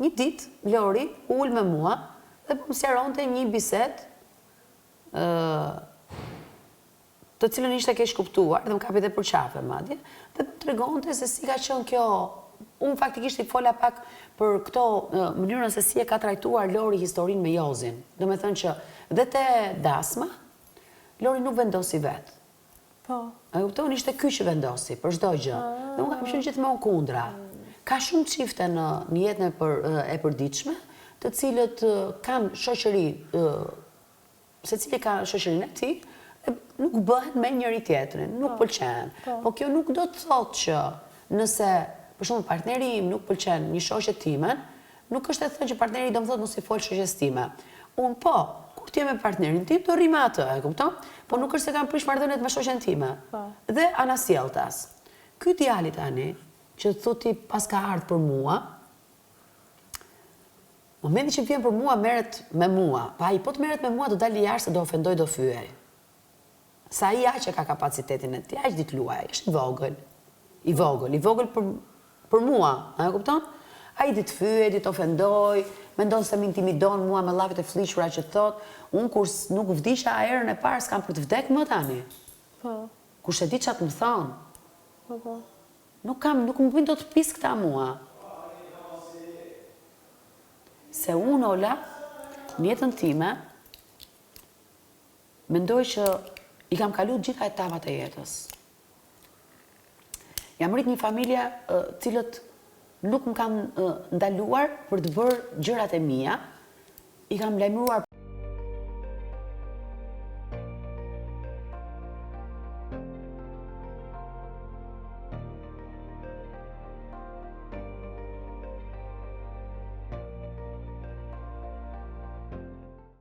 një ditë, Lori ul me mua dhe po më sqaronte një bisedë të cilën ishte keq kuptuar, dhe më kapi dhe për qafe madje, dhe më tregonte se si ka qenë kjo. Unë faktikisht i fola pak për këto mënyrën se si e ka trajtuar Lori historinë me Jozin. Do me thënë që dhe te Dasma, Lori nuk vendosi vetë. Po. E kupton, ishte ky që vendosi për çdo gjë. Dhe unë kam qenë gjithmonë kundra. Ka shumë çifte në jetën e përditshme, të cilët kanë shoqëri, secili ka shoqërinë e tij, nuk bëhet me njëri tjetrin, nuk pëlqen. Po kjo nuk do të thotë që nëse, për shembull, partneri im nuk pëlqen një shoqe time, nuk është e thënë që partneri do më thotë mos i fol shoqes time. Unë po, kur ti je me partnerin tim, do rrim atë, e kupton? Po nuk është se kam prish marrëdhëniet me shoqen time. Dhe anasjelltas. Ky djali tani, që thotë ti pas ka ardhur për mua, momenti që vjen për mua merret me mua. Pa ai po të merret me mua do dalë jashtë, do ofendoj, do fyej. Sa ai aq ka kapacitetin e tij, aq dit luaj, është i vogël për mua, a e kupton? Ai dit fyej, dit ofendoj, mendon se më intimidon mua me llavet e fllihura që thot, unë kur nuk vdisha erën e parë s'kam për të vdek më tani. Po. Kur se di çat më thon. Po. Nuk më bëjnë do të pis këta mua. Se unë, Ola, në jetën time, mendoj që i kam kalu gjitha etapat e jetës. Jam rrit një familje cilët nuk më kam ndaluar për të bërë gjërat e mia, i kam lajmëruar